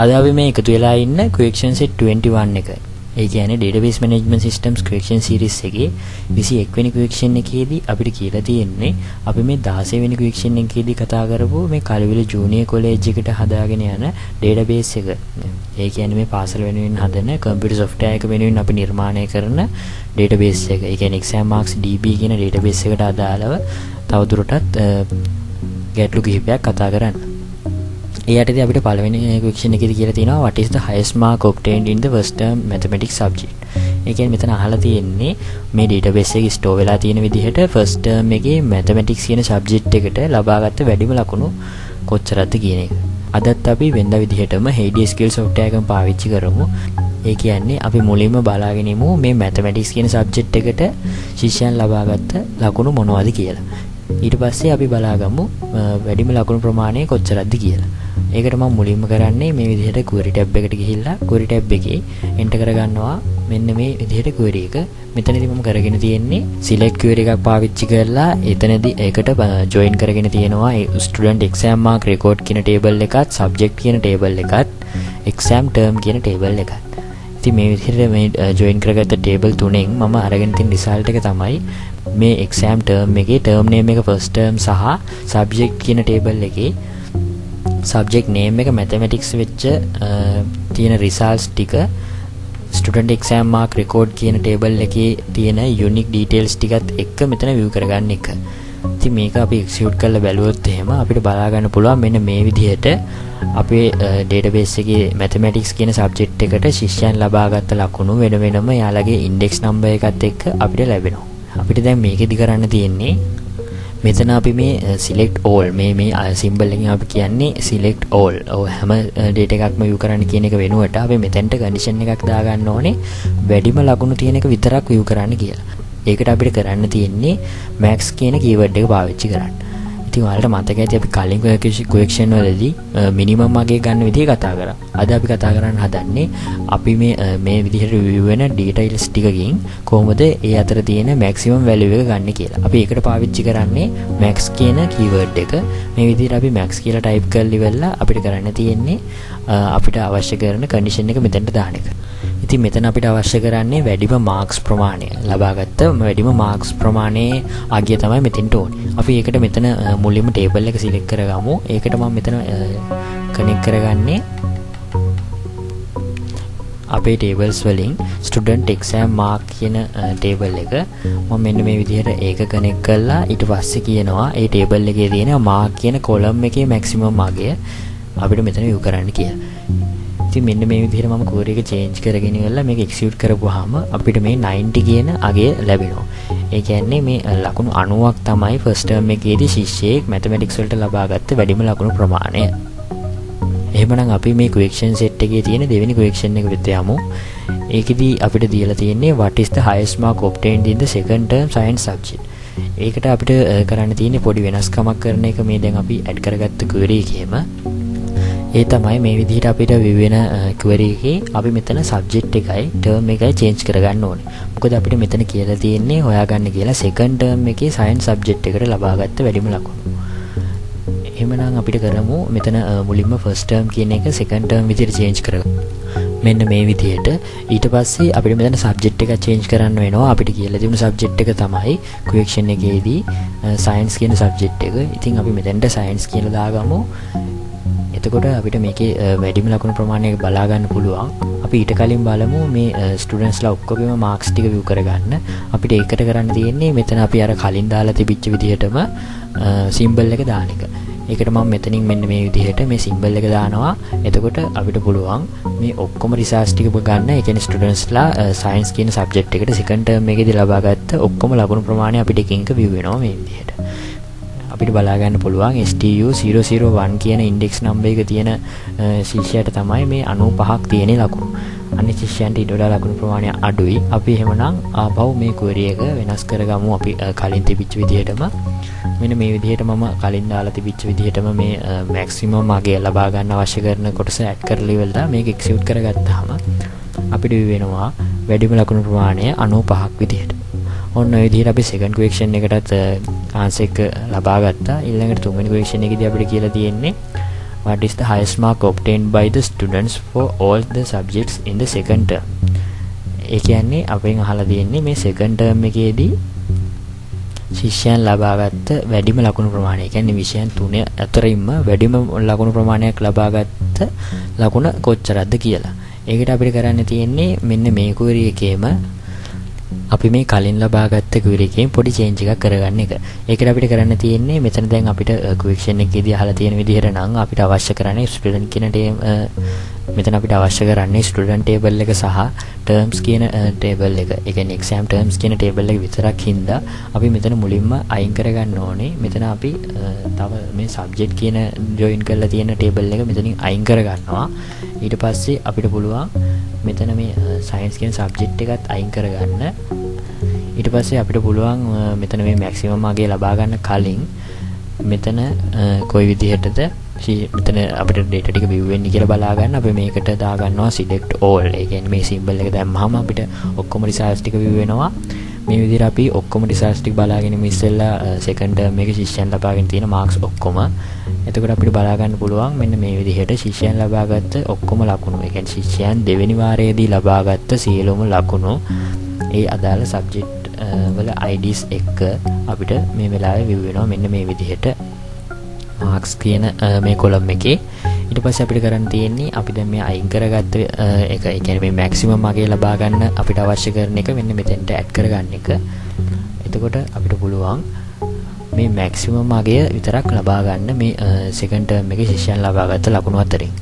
අද අපි මේ එකතු වෙලා ඉන්න question set 21 එක. ඒ කියන්නේ database management systems question series එකේ 21 වෙනි question එකේදී අපිට කියලා තියෙන්නේ අපි මේ 16 වෙනි question එකේදී කතා කරපුව මේ කලවිල ජූනියර් කොලෙජ් එකට හදාගෙන යන database එක. ඒ කියන්නේ මේ පාසල වෙනුවෙන් හදන computer software එක වෙනුවෙන් අපි නිර්මාණය කරන database එක. ඒ කියන්නේ exam marks DB කියන database එකට අදාළව තවදුරටත් ගැටලු කිහිපයක් කතා කරන්න. ඒ යටතේ අපිට පළවෙනි question එකේදී කියලා තියෙනවා what is the highest mark obtained in the first term mathematics subject. ඒ කියන්නේ මෙතන අහලා තියෙන්නේ මේ database එකේ store වෙලා තියෙන විදිහට first term එකේ mathematics කියන subject එකට ලබාගත්ත වැඩිම ලකුණු කොච්චරද කියන එක. අදත් අපි වෙනද විදිහටම Heidi SQL software එකම පාවිච්චි කරමු. ඒ කියන්නේ අපි මුලින්ම බලාගෙන ඉමු මේ mathematics කියන subject එකට ශිෂ්‍යයන් ලබාගත්ත ලකුණු මොනවද කියලා. ඊට පස්සේ අපි බලාගමු වැඩිම ලකුණු ප්‍රමාණය කොච්චරද කියලා. ඒකට මම මුලින්ම කරන්නේ මේ විදිහට query tab එකට ගිහිල්ලා query tab එකේ enter කරගන්නවා මෙන්න මේ විදිහට query එක. මෙතනදී මම කරගෙන තියෙන්නේ select query එකක් පාවිච්චි කරලා එතනදී ඒකට join කරගෙන තියෙනවා student exam mark record කියන table එකත් subject කියන table එකත් exam term කියන table එකත්. ඉතින් මේ විදිහට මේ join කරගත්ත table තුනෙන් මම අරගෙන තියෙන result එක තමයි මේ exam term එකේ term name එක first term සහ subject කියන table එකේ subject name එක mathematics වෙච්ච තියෙන results ටික student exam mark record කියන table එකේ තියෙන unique details ටිකත් එක්ක මෙතන view කරගන්න එක. ඉතින් මේක අපි execute කරලා බැලුවොත් එහෙම අපිට බලා ගන්න පුළුවන් මෙන්න මේ විදිහට අපේ database එකේ mathematics කියන subject එකට ශිෂ්‍යයන් ලබාගත් ලකුණු වෙන වෙනම යාළගේ index number එකත් එක්ක අපිට ලැබෙනවා. අපිට දැන් මේකෙදි කරන්න තියෙන්නේ මෙතන අපි මේ select all මේ symbol එකෙන් අපි කියන්නේ select all. ඔව් හැම data එකක්ම view කරන්න කියන එක වෙනුවට අපි මෙතෙන්ට condition එකක් දාගන්න ඕනේ වැඩිම ලකුණු තියෙන එක විතරක් view කරන්න කියලා. ඒකට අපිට කරන්න තියෙන්නේ max කියන keyword එක පාවිච්චි කරන්න. ඉතින් ඔයාලට මතක ඇති අපි කලින් question වලදී minimum අගය ගන්න විදිහ කතා කරා. අද අපි කතා කරන්න හදන්නේ අපි මේ විදිහට view වෙන details ටිකකින් කොහොමද ඒ අතර තියෙන maximum value එක ගන්න කියලා. අපි ඒකට පාවිච්චි කරන්නේ max කියන keyword එක. මේ විදිහට අපි max කියලා type කරලා ඉවරලා අපිට කරන්න තියෙන්නේ අපිට අවශ්‍ය කරන condition එක මෙතනට දාන එක. ඉතින් මෙතන අපිට අවශ්‍ය කරන්නේ වැඩිම marks ප්‍රමාණය ලබාගත්ත වැඩිම marks ප්‍රමාණයේ අගය තමයි මෙතෙන්ට ඕනේ. අපි ඒකට මෙතන මුලින්ම table එක select කරගමු. ඒකට මම මෙතන connect කරගන්නේ අපේ tables වලින් student exam mark කියන table එක. මම මෙන්න මේ විදිහට ඒක connect කරලා ඊට පස්සේ කියනවා ඒ table එකේ තියෙන mark කියන column එකේ maximum අගය අපිට මෙතන view කරන්න කියලා. ඉතින් මෙන්න මේ විදිහට මම query එක change කරගෙන ඉවරලා මේක execute කරපුවාම අපිට මේ 90 කියන අගය ලැබෙනවා. ඒ කියන්නේ මේ ලකුණු 90ක් තමයි first term එකේදී ශිෂ්‍යයෙක් mathematics වලට ලබාගත්ත වැඩිම ලකුණු ප්‍රමාණය. එහෙමනම් අපි මේ question set එකේ තියෙන දෙවෙනි question එක වෙත යමු. ඒකෙදී අපිට දීලා තියෙන්නේ what is the highest mark obtained in the second term science subject. ඒකට අපිට කරන්න තියෙන්නේ පොඩි වෙනස්කමක් කරන එක මේ දැන් අපි add කරගත්ත query එකේම. ඒ තමයි මේ විදිහට අපිට වෙන query එකේ අපි මෙතන subject එකයි term එකයි change කරගන්න ඕනේ. මොකද අපිට මෙතන කියලා තියෙන්නේ හොයාගන්න කියලා second term එකේ science subject එකට ලබාගත්ත වැඩිම ලකුණු. එහෙමනම් අපිට කරමු මෙතන මුලින්ම first term කියන එක second term විදිහට change කරගන්න. මෙන්න මේ විදිහට ඊට පස්සේ අපිට මෙතන subject එක change කරන්න වෙනවා. අපිට කියලා තිබුණු subject එක තමයි question එකේදී science කියන subject එක. ඉතින් අපි මෙතනට science කියලා දාගමු. එතකොට අපිට මේකේ වැඩිම ලකුණු ප්‍රමාණයක් බලා ගන්න පුළුවන්. අපි ඊට කලින් බලමු මේ ස්ටුඩන්ට්ස්ලා ඔක්කොගේම මාක්ස් ටික view කරගන්න. අපිට ඒකට කරන්න තියෙන්නේ මෙතන අපි අර කලින් දාලා තිබිච්ච විදිහටම symbol එක දාන එක. ඒකට මම මෙතනින් මෙන්න මේ විදිහට මේ symbol එක දානවා. එතකොට අපිට පුළුවන් මේ ඔක්කොම results ටික ගන්න. ඒ කියන්නේ ස්ටුඩන්ට්ස්ලා science කියන subject එකට second term එකේදී ලබාගත්ත ඔක්කොම ලකුණු ප්‍රමාණය අපිට එකින් එක view වෙනවා මේ විදිහට. අපිට බලා ගන්න පුළුවන් STU001 කියන index number එක තියෙන ශිෂ්‍යයට තමයි මේ 95ක් තියෙන ලකුණු. අනිත් ශිෂ්‍යයන්ට ඊට වඩා ලකුණු ප්‍රමාණය අඩුයි. අපි එහෙමනම් ආපහු මේ query එක වෙනස් කරගමු. අපි කලින් තිබිච්ච විදිහටම මෙන්න මේ විදිහට මම කලින් දාලා තිබිච්ච විදිහටම මේ maximum අගය ලබා ගන්න අවශ්‍ය කරන කොටස add කරලා ඉවරලා මේක execute කරගත්තාම අපිට වෙනවා වැඩිම ලකුණු ප්‍රමාණය 95ක් විදිහට. ඔන්න ඔය විදිහට අපි second question එකටත් answer එක ලබා ගත්තා. ඊළඟට තුන්වෙනි question එකේදී අපිට කියලා තියෙන්නේ what is the highest mark obtained by the students for all the subjects in the second term. ඒ කියන්නේ අපෙන් අහලා තියෙන්නේ මේ second term එකේදී ශිෂ්‍යයන් ලබාගත් වැඩිම ලකුණු ප්‍රමාණය. ඒ කියන්නේ විෂයන් තුන අතරින්ම වැඩිම ලකුණු ප්‍රමාණයක් ලබාගත් ලකුණ කොච්චරද කියලා. ඒකට අපිට කරන්න තියෙන්නේ මෙන්න මේ query එකේම අපි මේ කලින් ලබාගත්ත query එකෙන් පොඩි change එකක් කරගන්න එක. ඒකට අපිට කරන්න තියෙන්නේ මෙතන දැන් අපිට question එකේදී අහලා තියෙන විදිහට නම් අපිට අවශ්‍ය කරන්නේ student කියන මෙතන අපිට අවශ්‍ය කරන්නේ student table එක සහ terms කියන table එක. ඒ කියන්නේ exam terms කියන table එක විතරක් හින්දා අපි මෙතන මුලින්ම අයින් කරගන්න ඕනේ. මෙතන අපි තව මේ subject කියන join කරලා තියෙන table එක මෙතනින් අයින් කරගන්නවා. ඊට පස්සේ අපිට පුළුවන් මෙතන මේ science කියන subject එකත් අයින් කරගන්න. ඊට පස්සේ අපිට පුළුවන් මෙතන මේ maximum මාගේ ලබා ගන්න කලින් මෙතන කොයි විදිහටද මෙතන අපිට data ටික view වෙන්නේ කියලා බලා ගන්න. අපි මේකට දා ගන්නවා select all. ඒ කියන්නේ මේ symbol එක දැම්මම අපිට ඔක්කොම results ටික view වෙනවා. මේ විදිහට අපි ඔක්කොම results ටික බලාගෙන ඉස්සෙල්ලා second term එකේ ශිෂ්‍යයන් ලබාගෙන තියෙන marks ඔක්කොම. එතකොට අපිට බලා ගන්න පුළුවන් මෙන්න මේ විදිහට ශිෂ්‍යයන් ලබාගත්ත ඔක්කොම ලකුණු. ඒ කියන්නේ ශිෂ්‍යයන් දෙවෙනි වාරයේදී ලබාගත්ත සියලුම ලකුණු ඒ අදාළ subject වල IDs එක්ක අපිට මේ වෙලාවේ view වෙනවා මෙන්න මේ විදිහට marks කියන මේ column එකේ. ඊට පස්සේ අපිට කරන්න තියෙන්නේ අපි දැන් මේ අයින් කරගත්ත එක ඒ කියන්නේ මේ maximum අගය ලබා ගන්න අපිට අවශ්‍ය කරන එක මෙන්න මෙතෙන්ට add කරගන්න එක. එතකොට අපිට පුළුවන් මේ maximum අගය විතරක් ලබා ගන්න මේ second term එකේ ශිෂ්‍යයන් ලබාගත්ත ලකුණු අතරින්.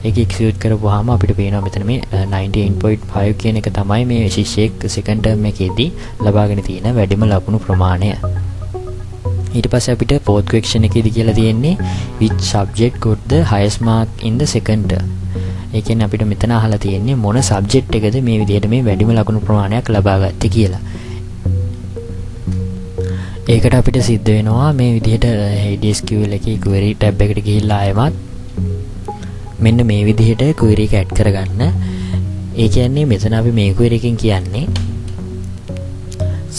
ඒක execute කරපුවාම අපිට පේනවා මෙතන මේ 98.5 කියන එක තමයි මේ ශිෂ්‍යයෙක් second term එකේදී ලබාගෙන තියෙන වැඩිම ලකුණු ප්‍රමාණය. ඊට පස්සේ අපිට fourth question එකේදී කියලා තියෙන්නේ which subject got the highest mark in the second term. ඒ කියන්නේ අපිට මෙතන අහලා තියෙන්නේ මොන subject එකද මේ විදිහට මේ වැඩිම ලකුණු ප්‍රමාණයක් ලබා ගත්තේ කියලා. ඒකට අපිට සිද්ධ වෙනවා මේ විදිහට Heidi SQL එකේ query tab එකට ගිහිල්ලා ආයෙමත් මෙන්න මේ විදිහට query එක add කරගන්න. ඒ කියන්නේ මෙතන අපි මේ query එකෙන් කියන්නේ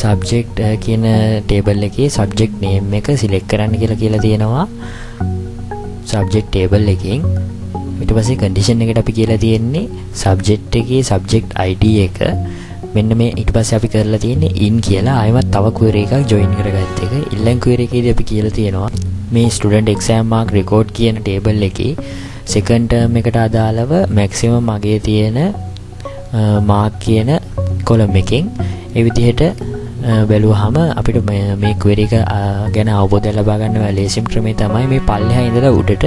subject කියන table එකේ subject name එක select කරන්න කියලා තියෙනවා subject table එකෙන්. ඊට පස්සේ condition එකට අපි කියලා තියෙන්නේ subject එකේ subject ID එක මෙන්න මේ ඊට පස්සේ අපි කරලා තියෙන්නේ in කියලා ආයෙමත් තව query එකක් join කරගත්ත එක. ඊළඟ query එකේදී අපි කියලා තියෙනවා මේ student exam mark record කියන table එකේ second term එකට අදාළව maximum අගය තියෙන mark කියන column එකෙන් ඒ විදිහට බැලුවාම අපිට මේ query එක ගැන අවබෝධය ලබා ගන්න ලේසිම ක්‍රමය තමයි මේ පල්ලෙහා ඉඳලා උඩට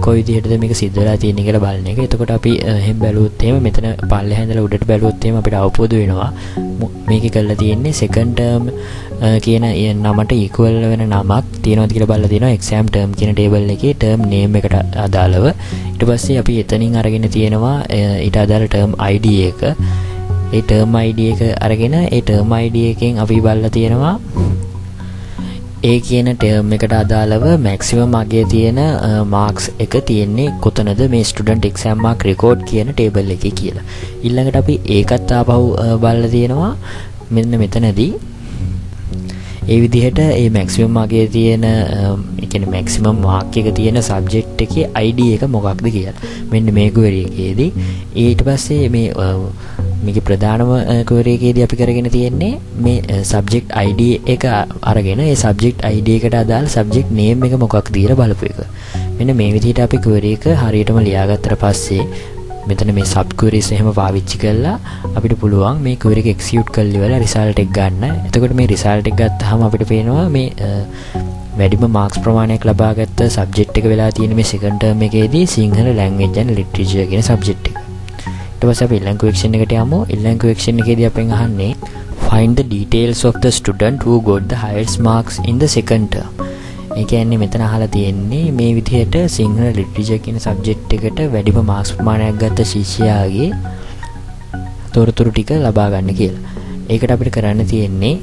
කොයි විදිහටද මේක සිද්ධ වෙලා තියෙන්නේ කියලා බලන එක. එතකොට අපි එහෙම බැලුවොත් එහෙම මෙතන පල්ලෙහා ඉඳලා උඩට බැලුවොත් එහෙම අපිට අවබෝධ වෙනවා මේකේ කරලා තියෙන්නේ second term කියන නමට equal වෙන නමක් තියෙනවද කියලා බලලා තියෙනවා exam term කියන table එකේ term name එකට අදාළව. ඊට පස්සේ අපි එතනින් අරගෙන තියෙනවා ඊට අදාළ term ID එක. ඒ term ID එක අරගෙන ඒ term ID එකෙන් අපි බලලා තියෙනවා ඒ කියන term එකට අදාළව maximum අගය තියෙන marks එක තියෙන්නේ කොතනද මේ student exam mark record කියන table එකේ කියලා. ඊළඟට අපි ඒකත් ආපහු බලලා තියෙනවා මෙන්න මෙතනදී ඒ විදිහට ඒ maximum අගය තියෙන ඒ කියන්නේ maximum mark එක තියෙන subject එකේ ID එක මොකක්ද කියලා. මෙන්න මේ query එකේදී ඊට පස්සේ මේකේ ප්‍රධානම query එකේදී අපි කරගෙන තියෙන්නේ මේ subject ID එක අරගෙන ඒ subject ID එකට අදාළ subject name එක මොකක්ද කියලා බලපු එක. මෙන්න මේ විදිහට අපි query එක හරියටම ලියාගත්තට පස්සේ මෙතන මේ sub queries එහෙම පාවිච්චි කරලා අපිට පුළුවන් මේ query එක execute කරලා ඉවරලා result එක ගන්න. එතකොට මේ result එක ගත්තාම අපිට පේනවා මේ වැඩිම marks ප්‍රමාණයක් ලබාගත්ත subject එක වෙලා තියෙන මේ second term එකේදී සිංහල language and literature කියන subject එක. ඊට පස්සේ අපි ඊළඟ question එකට යමු. ඊළඟ question එකේදී අපෙන් අහන්නේ find the details of the student who got the highest marks in the second term. ඒ කියන්නේ මෙතන අහලා තියෙන්නේ මේ විදිහට සිංහල ලිටරචර් කියන සබ්ජෙක්ට් එකට වැඩිම මාක්ස් ප්‍රමාණයක් ගත්ත ශිෂ්‍යයාගේ තොරතුරු ටික ලබා ගන්න කියලා. ඒකට අපිට කරන්න තියෙන්නේ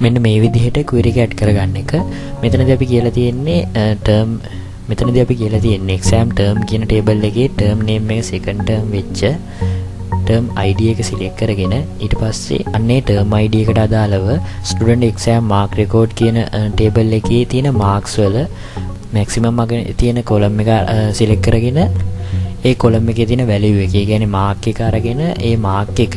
මෙන්න මේ විදිහට query එක add කරගන්න එක. මෙතනදී අපි කියලා තියෙන්නේ exam term කියන table එකේ term name එක second term වෙච්ච term ID එක select කරගෙන ඊට පස්සේ අන්නේ term ID එකට අදාළව student exam mark record කියන table එකේ තියෙන marks වල මැක්සිමම් අග තියෙන කොලම් එක සිලෙක්ට් කරගෙන ඒ කොලම් එකේ තියෙන වැලියු එක, ඒ කියන්නේ මාක් එක අරගෙන ඒ මාක් එක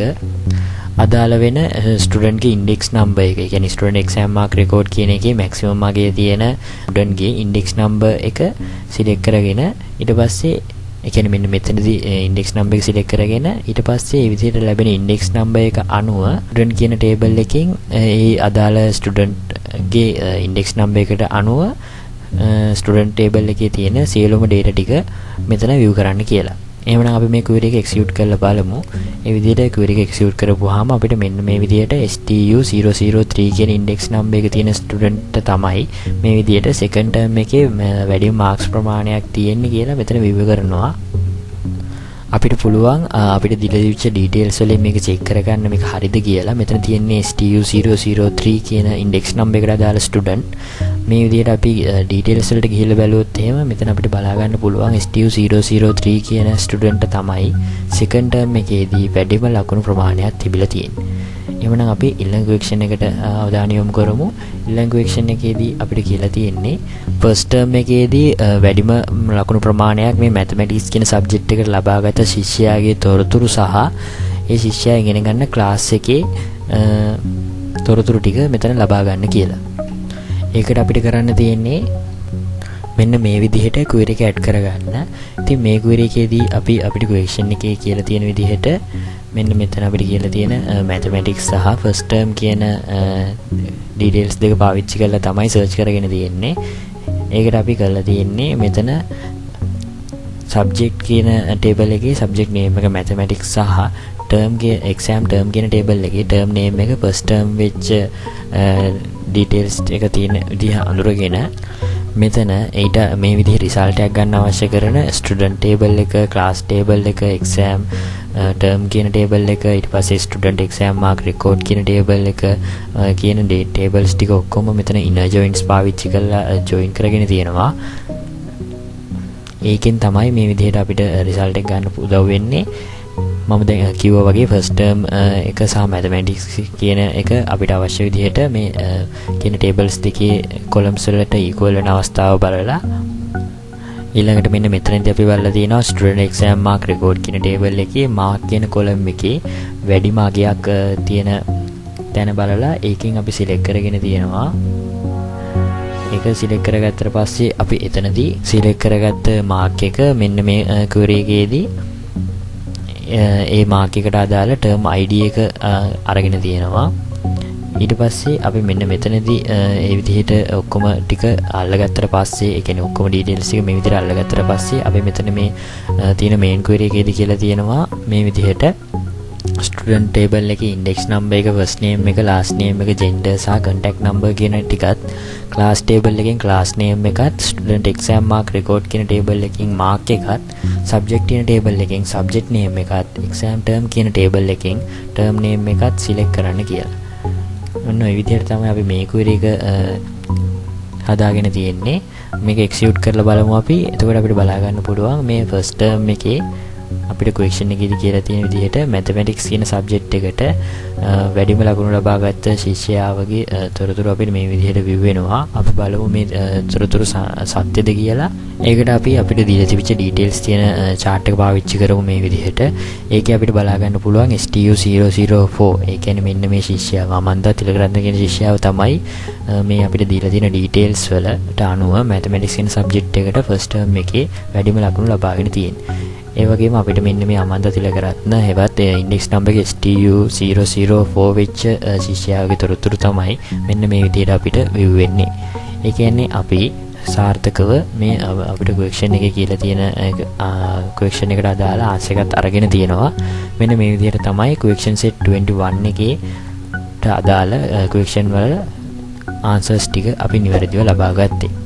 අදාළ වෙන ස්ටුඩන්ට් ගේ ඉන්ඩෙක්ස් නම්බර් එක, ඒ කියන්නේ ස්ටුඩන්ට් එක්සෑම් මාක් රෙකෝඩ් කියන එකේ මැක්සිමම් අගේ තියෙන ස්ටුඩන්ට් ගේ ඉන්ඩෙක්ස් නම්බර් එක සිලෙක්ට් කරගෙන ඊට පස්සේ ඒ කියන්නේ මෙන්න මෙතනදී ඉන්ඩෙක්ස් නම්බර් එක සිලෙක්ට් කරගෙන ඊට පස්සේ මේ විදිහට ලැබෙන ඉන්ඩෙක්ස් නම්බර් එක අනුව ස්ටුඩන්ට් කියන ටේබල් එකකින් ඒ අදාළ ස්ටුඩන්ට් ගේ ඉන්ඩෙක්ස් නම්බර් එකට අනුව ස්ටුඩන්ට් ටේබල් එකේ තියෙන සියලුම data ටික මෙතන view කරන්න කියලා. එහෙනම් අපි මේ query එක execute කරලා බලමු. මේ විදිහට query එක execute කරපුවාම අපිට මෙන්න මේ විදිහට STU003 කියන index number එක තියෙන student තමයි මේ විදිහට second term එකේ වැඩි marks ප්‍රමාණයක් තියෙන්නේ කියලා මෙතන view කරනවා. අපිට පුළුවන් අපිට දීලා details වලින් මේක check කරගන්න මේක හරිද කියලා. මෙතන තියෙන්නේ STU003 කියන index number එකට අදාළ student. මේ විදිහට අපි details වලට ගිහිල්ලා බැලුවොත් එහෙම මෙතන අපිට බලා ගන්න පුළුවන් STU003 කියන student තමයි second term එකේදී වැඩිම ලකුණු ප්‍රමාණයක් තිබිලා තියෙන්නේ. එhmenan අපි ඊළඟ question එකට අවධානය යොමු කරමු. ඊළඟ question එකේදී අපිට කියලා තියෙන්නේ first term එකේදී වැඩිම ලකුණු ප්‍රමාණයක් මේ mathematics කියන subject එකට ලබාගත ශිෂ්‍යයාගේ තොරතුරු සහ ඒ ශිෂ්‍යයා ඉගෙන ගන්න class එකේ තොරතුරු ටික මෙතන ලබා ගන්න කියලා. ඒකට අපිට කරන්න තියෙන්නේ මෙන්න මේ විදිහට query එක add කරගන්න. ඉතින් මේ query එකේදී අපිට question එකේ කියලා තියෙන විදිහට මෙන්න මෙතන අපිට කියලා තියෙන mathematics සහ first term කියන details දෙක පාවිච්චි කරලා තමයි search කරගෙන තියෙන්නේ. ඒකට අපි කරලා තියෙන්නේ මෙතන subject කියන table එකේ subject name එක mathematics සහ term ගේ exam term කියන table එකේ term name එක first term වෙච්ච details එක තියෙන විදිහ අඳුරගෙන මෙතන ඊට මේ විදිහේ result එකක් ගන්න අවශ්‍ය කරන student table එක, class table එක, exam term කියන table එක, ඊට පස්සේ student exam mark record කියන table එක කියන tables ටික ඔක්කොම මෙතන inner joins පාවිච්චි කරලා join කරගෙන තියෙනවා. ඒකෙන් තමයි මේ විදිහට අපිට result එක ගන්න උදව් වෙන්නේ. මම දැන් කිව්වා වගේ first term එක සහ mathematics කියන එක අපිට අවශ්‍ය විදිහට මේ කියන tables දෙකේ columns වලට equal වෙන අවස්ථාව බලලා ඊළඟට මෙන්න මෙතනදී අපි බලලා තියෙනවා student exam mark record කියන table එකේ mark කියන column එකේ වැඩි මාගයක් තියෙන තැන බලලා ඒකෙන් අපි select කරගෙන තියෙනවා. ඒක select කරගත්තට පස්සේ අපි එතනදී select කරගත්ත mark එක මෙන්න මේ query එකේදී ඒ මාක් එකට අදාළ term ID එක අරගෙන තියෙනවා. ඊට පස්සේ අපි මෙන්න මෙතනදී ඒ විදිහට ඔක්කොම ටික අල්ලගත්තට පස්සේ ඒ කියන්නේ ඔක්කොම details එක මේ විදිහට අල්ලගත්තට පස්සේ අපි මෙතන මේ තියෙන main query එකේදී කියලා තියෙනවා මේ විදිහට student table එකේ index number එක, first name එක, last name එක, gender සහ contact number කියන ටිකත් class table එකෙන් class name එකත්, student exam mark record කියන table එකකින් mark එකත්, subject කියන table එකෙන් subject name එකත්, exam term කියන table එකෙන් term name එකත් select කරන්න කියලා. ඔන්න ඔය විදිහට තමයි අපි මේ query එක හදාගෙන තියෙන්නේ. මේක execute කරලා බලමු අපි. එතකොට අපිට බලා ගන්න පුළුවන් මේ first term එකේ අපිට question එකේදී කියලා තියෙන විදිහට mathematics කියන subject එකට වැඩිම ලකුණු ලබාගත් ශිෂ්‍යයාගේ තොරතුරු අපිට මේ විදිහට view වෙනවා. අපි බලමු මේ තොරතුරු සත්‍යද කියලා. ඒකට අපි අපිට දීලා තිබිච්ච details තියෙන chart එක පාවිච්චි කරමු මේ විදිහට. ඒකේ අපිට බලා ගන්න පුළුවන් STU004. ඒ කියන්නේ මෙන්න මේ ශිෂ්‍යයා අමන්දා තිලකරත්න කියන ශිෂ්‍යයාව තමයි මේ අපිට දීලා තියෙන details වලට අනුව mathematics කියන subject එකට first term එකේ වැඩිම ලකුණු ලබාගෙන තියෙන්නේ. ඒ වගේම අපිට මෙන්න මේ අමන්දා තිලකරත්න හෙවත් ඉන්ඩෙක්ස් නම්බර් එක STU004 වෙච්ච ශිෂ්‍යයාගේ තොරතුරු තමයි මෙන්න මේ විදිහට අපිට view වෙන්නේ. ඒ කියන්නේ අපි සාර්ථකව මේ අපිට question එකේ කියලා තියෙන question එකට අදාළ answer එකත් අරගෙන තියෙනවා. මෙන්න මේ විදිහට තමයි question set 21 එකේට අදාළ question වල answers ටික අපි නිවැරදිව ලබා ගත්තේ.